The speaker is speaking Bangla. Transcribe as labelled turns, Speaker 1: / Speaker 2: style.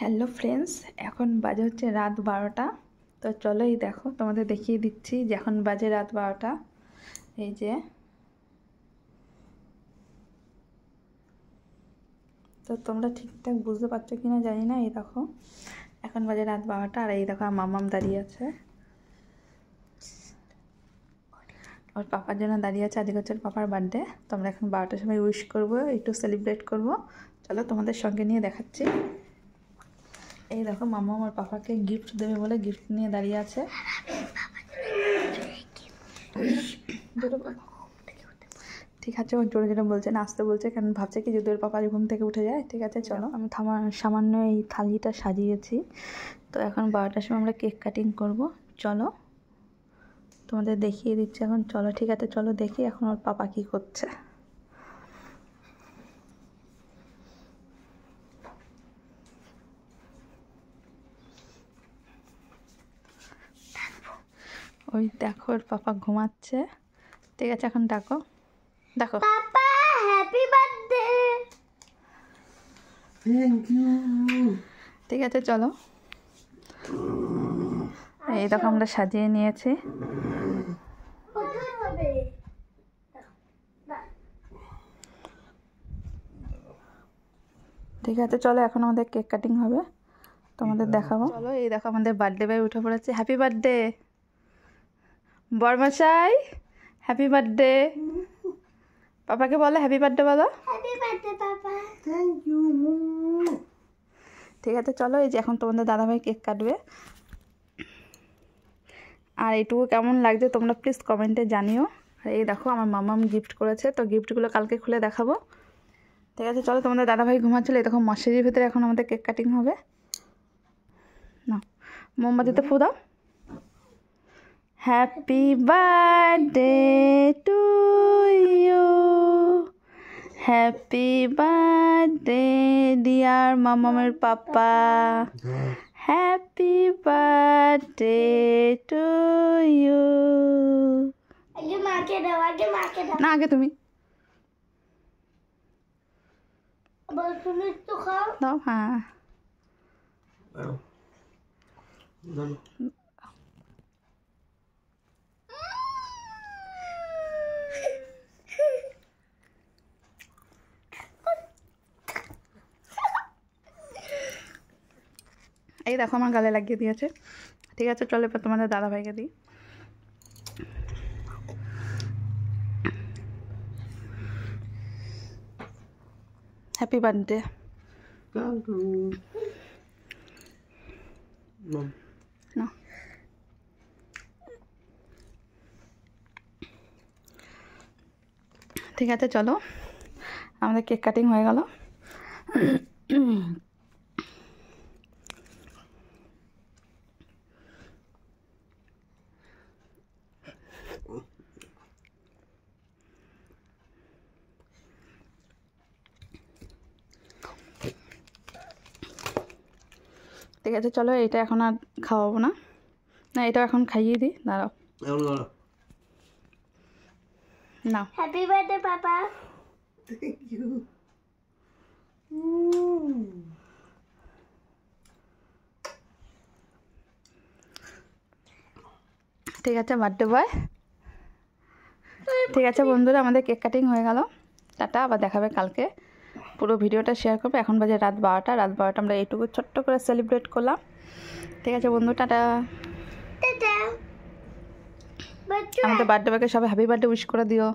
Speaker 1: হ্যালো ফ্রেন্ডস, এখন বাজে হচ্ছে রাত 12টা। তো চলো এই দেখো, তোমাদের দেখিয়ে দিচ্ছি যে এখন বাজে রাত 12টা। এই যে তো তোমরা ঠিকঠাক বুঝতে পারছো কিনা জানি না। এই দেখো এখন বাজে রাত 12টা, আর এই দেখো মামাম দাঁড়িয়ে আছে, ওর পাপার জন্য দাঁড়িয়ে আছে। আজকে হচ্ছে পাপার বার্থডে। তো আমরা এখন 12টার সময় উইশ করবো, একটু সেলিব্রেট করব। চলো তোমাদের সঙ্গে নিয়ে দেখাচ্ছি। এই দেখো মামা আমার পাপাকে গিফট দেবে বলে গিফট নিয়ে দাঁড়িয়ে আছে। ঠিক আছে, ও জোরে জোরে বলছে না, আসতে বলছে, কারণ ভাবছে কি যদি ওর পাপা ঘুম থেকে উঠে যায়। ঠিক আছে চলো, আমি সামান্য এই থালিটা সাজিয়েছি। তো এখন 12টার সময় আমরা কেক কাটিং করব। চলো তোমাদের দেখিয়ে দিচ্ছি এখন। চলো ঠিক আছে, চলো দেখি এখন ওর পাপা কি করছে। ওই দেখো ওর পাপা ঘুমাচ্ছে। ঠিক আছে এখন ডাকো, দেখো
Speaker 2: papa happy birthday.
Speaker 3: Thank you.
Speaker 1: ঠিক আছে চলো, এই দেখো আমরা সাজিয়ে নিয়েছি।
Speaker 2: কোথায় হবে?
Speaker 1: ঠিক আছে চলো, এখন আমাদের কেক কাটিং হবে, তোমাদের দেখাবো। চলো এই দেখো আমাদের বার্থডে বয় উঠে পড়েছে। হ্যাপি বার্থডে বরমশাই, হ্যাপি বার্থডে। পাপাকে বলো হ্যাপি বার্থডে বলো।
Speaker 2: Happy birthday papa.
Speaker 3: Thank you.
Speaker 1: ঠিক আছে চলো, এই যে এখন তোমাদের দাদাভাই কেক কাটবে। আর এইটুকু কেমন লাগছে তোমরা প্লিজ কমেন্টে জানিও। আর এই দেখো আমার মামাম গিফট করেছে, তো গিফটগুলো কালকে খুলে দেখাবো। ঠিক আছে চলো, তোমাদের দাদাভাই ঘুমাচ্ছিলো। এই দেখো মশারির ভিতরে এখন আমাদের কেক কাটিং হবে। না মোমবাতিতে ফু দাও। Happy birthday to you, happy birthday dear মামামের papa, happy birthday to you.
Speaker 2: আগে মাকে দাও, আগে মাকে দাও।
Speaker 1: না আগে তুমি
Speaker 2: বল, তুমি একটু খাও।
Speaker 1: দাও। হ্যাঁ এই দেখো আমার গালে লাগিয়ে দিয়েছে। ঠিক আছে চলো এবার তোমাদের দাদাভাইকে দিই। Happy birthday.
Speaker 3: Thank you.
Speaker 1: না ঠিক আছে চলো, আমাদের কেক কাটিং হয়ে গেল। ঠিক আছে চলো, এটা এখন আর খাওয়াবো না, না এটা এখন খাইয়ে দিই। দাঁড়াও না।
Speaker 2: Happy birthday papa.
Speaker 3: Thank you.
Speaker 1: ঠিক আছে বার্থডে বয়। ঠিক আছে বন্ধুরা, আমাদের কেক কাটিং হয়ে গেল। টাটা, আবার দেখাবে কালকে। পুরো ভিডিওটা শেয়ার করবে। এখন বাজে রাত 12টা। রাত 12টা আমরা এইটুকু ছোট্ট করে সেলিব্রেট করলাম। ঠিক আছে বন্ধু, টাটা।
Speaker 2: টাটা।
Speaker 1: আমাদের বার্থডে বয়কে সবাই হ্যাপি বার্থডে উইশ করে দিও।